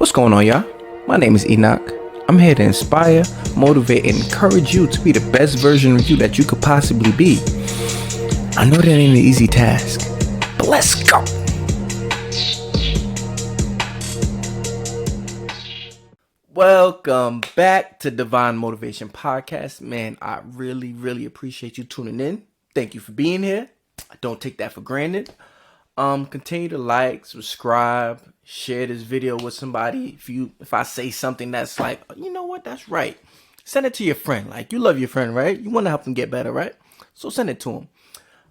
What's going on, y'all? My name is Enoch. I'm here to inspire, motivate, and encourage you to be the best version of you that you could possibly be. I know that ain't an easy task, but let's go. Welcome back to Divine Motivation Podcast. Man, I really appreciate you tuning in. Thank you for being here. I don't take that for granted. Continue to like, subscribe, share this video with somebody. If I say something that's like, you know what, that's right, send it to your friend. Like, you love your friend, right? You want to help them get better, right? So send it to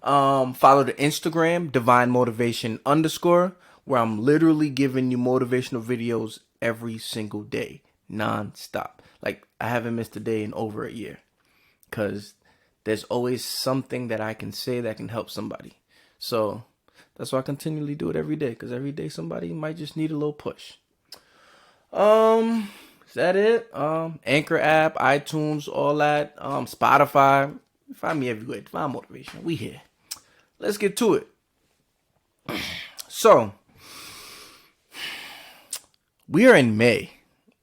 them. Follow the Instagram, Divine Motivation _, where I'm literally giving you motivational videos every single day, non-stop. Like, I haven't missed a day in over a year, because there's always something that I can say that can help somebody. So that's why I continually do it every day, because every day somebody might just need a little push. Is that it? Anchor app, iTunes, all that. Spotify. Find me everywhere. Divine Motivation. We here. Let's get to it. So, we are in May.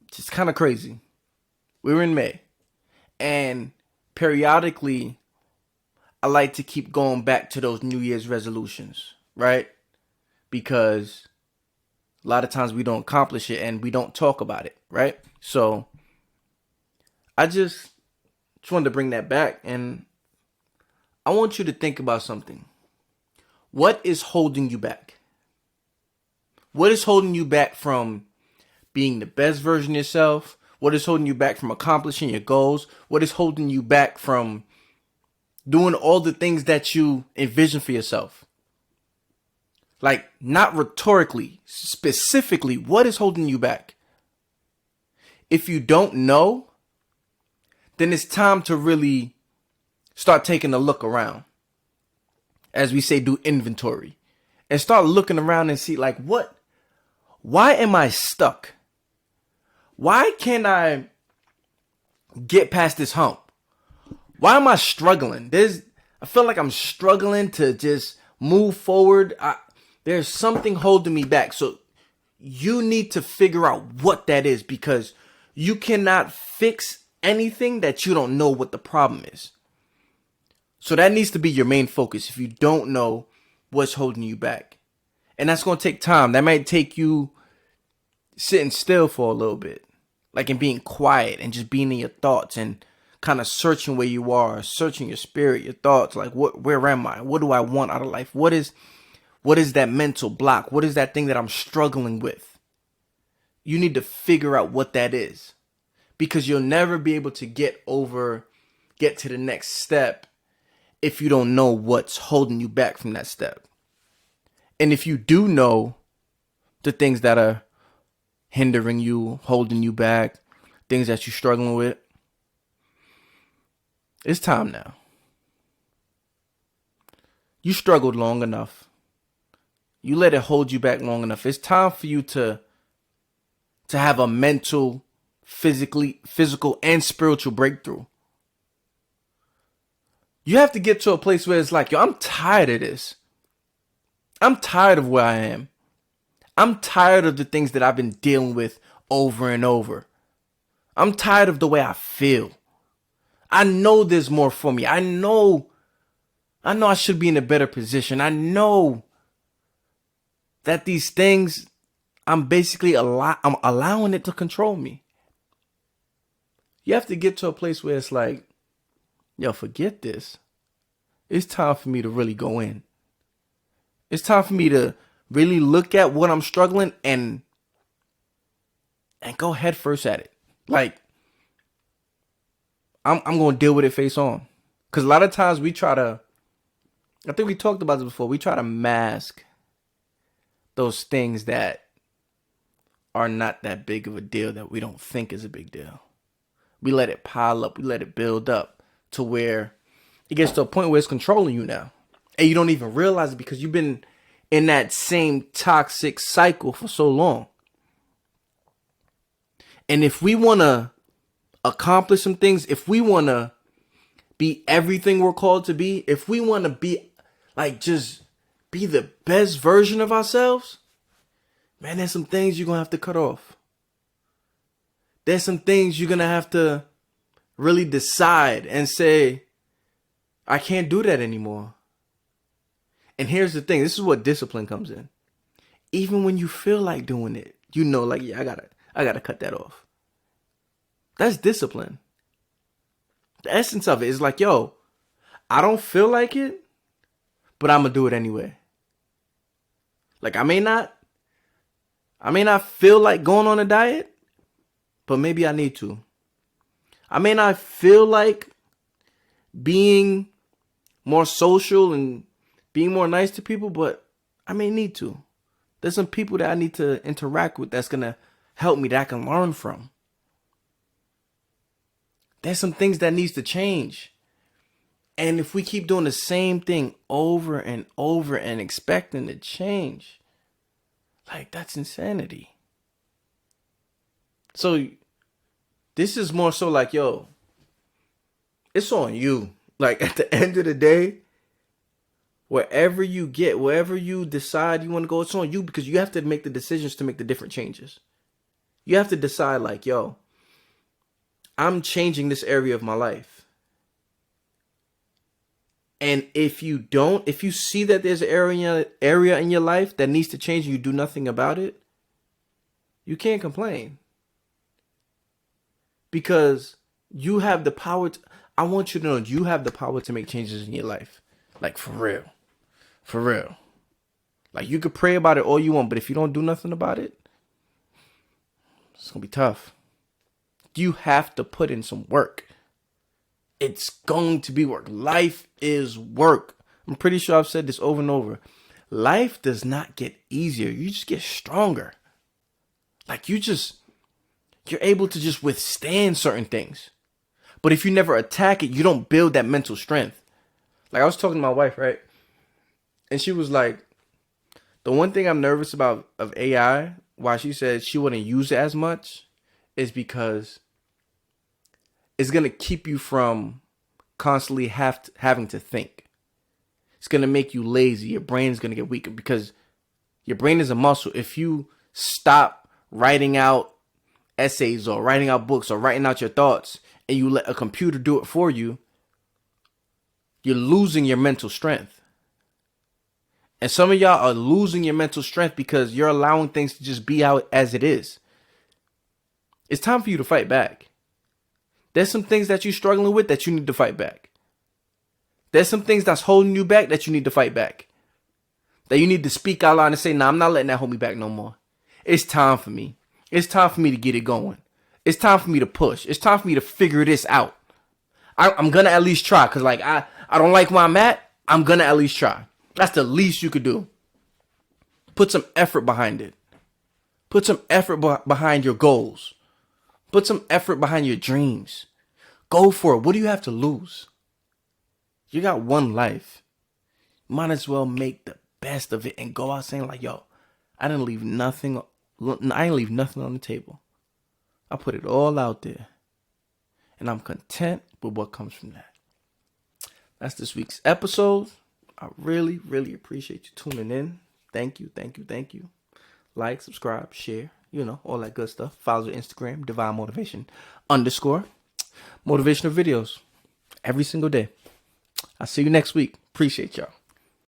It's kind of crazy. We're in May. And periodically, I like to keep going back to those New Year's resolutions, right? Because a lot of times we don't accomplish it and we don't talk about it, right? So I just wanted to bring that back, and I want you to think about something. What is holding you back? What is holding you back from being the best version of yourself? What is holding you back from accomplishing your goals? What is holding you back from doing all the things that you envision for yourself? Like, not rhetorically, specifically, what is holding you back? If you don't know, then it's time to really start taking a look around. As we say, do inventory. And start looking around and see, like, why am I stuck? Why can't I get past this hump? Why am I struggling? I feel like I'm struggling to just move forward. There's something holding me back. So you need to figure out what that is, because you cannot fix anything that you don't know what the problem is. So that needs to be your main focus if you don't know what's holding you back. And that's going to take time. That might take you sitting still for a little bit, like in being quiet and just being in your thoughts and kind of searching where you are, searching your spirit, your thoughts. Like, where am I? What do I want out of life? What is that mental block? What is that thing that I'm struggling with? You need to figure out what that is, because you'll never be able to get to the next step if you don't know what's holding you back from that step. And if you do know the things that are hindering you, holding you back, things that you're struggling with, it's time now. You struggled long enough. You let it hold you back long enough. It's time for you to have a mental, physical, and spiritual breakthrough. You have to get to a place where it's like, yo, I'm tired of this. I'm tired of where I am. I'm tired of the things that I've been dealing with over and over. I'm tired of the way I feel. I know there's more for me. I know I should be in a better position. I know that these things, I'm allowing it to control me. You have to get to a place where it's like, yo, forget this. It's time for me to really go in. It's time for me to really look at what I'm struggling and go head first at it. Like, I'm going to deal with it face on. Because a lot of times I think we talked about this before, we try to mask those things that are not that big of a deal, that we don't think is a big deal. We let it pile up. We let it build up to where it gets to a point where it's controlling you now. And you don't even realize it, because you've been in that same toxic cycle for so long. And if we want to accomplish some things, if we want to be everything we're called to be, if we want to be like, just be the best version of ourselves, man, there's some things you're going to have to cut off. There's some things you're going to have to really decide and say, I can't do that anymore. And here's the thing. This is what discipline comes in. Even when you feel like doing it, you know, like, yeah, I gotta cut that off. That's discipline. The essence of it is like, yo, I don't feel like it, but I'm gonna do it anyway. Like, I may not feel like going on a diet, but maybe I need to. I may not feel like being more social and being more nice to people, but I may need to. There's some people that I need to interact with that's going to help me, that I can learn from. There's some things that needs to change. And if we keep doing the same thing over and over and expecting to change, like, that's insanity. So this is more so like, yo, it's on you. Like, at the end of the day, wherever you decide you want to go, it's on you, because you have to make the decisions to make the different changes. You have to decide, like, yo, I'm changing this area of my life. And if you see that there's an area in your life that needs to change and you do nothing about it, you can't complain. Because you have the power I want you to know you have the power to make changes in your life. Like, for real. For real. Like, you could pray about it all you want, but if you don't do nothing about it, it's going to be tough. You have to put in some work. It's going to be work. Life is work. I'm pretty sure I've said this over and over. Life does not get easier. You just get stronger. Like, you're able to just withstand certain things. But if you never attack it, you don't build that mental strength. Like, I was talking to my wife, right? And she was like, the one thing I'm nervous about of AI, why she said she wouldn't use it as much, is because it's going to keep you from constantly having to think. It's going to make you lazy. Your brain is going to get weaker because your brain is a muscle. If you stop writing out essays or writing out books or writing out your thoughts and you let a computer do it for you, you're losing your mental strength. And some of y'all are losing your mental strength because you're allowing things to just be out as it is. It's time for you to fight back. There's some things that you're struggling with that you need to fight back. There's some things that's holding you back that you need to fight back. That you need to speak out loud and say, nah, I'm not letting that hold me back no more. It's time for me. It's time for me to get it going. It's time for me to push. It's time for me to figure this out. I'm going to at least try, because like I don't like where I'm at. I'm going to at least try. That's the least you could do. Put some effort behind it. Put some effort behind your goals. Put some effort behind your dreams. Go for it. What do you have to lose? You got one life. Might as well make the best of it and go out saying like, yo, I didn't leave nothing on the table. I put it all out there. And I'm content with what comes from that. That's this week's episode. I really, really appreciate you tuning in. Thank you. Like, subscribe, share, all that good stuff. Follow Instagram, Divine Motivation _ motivational videos every single day. I'll see you next week. Appreciate y'all.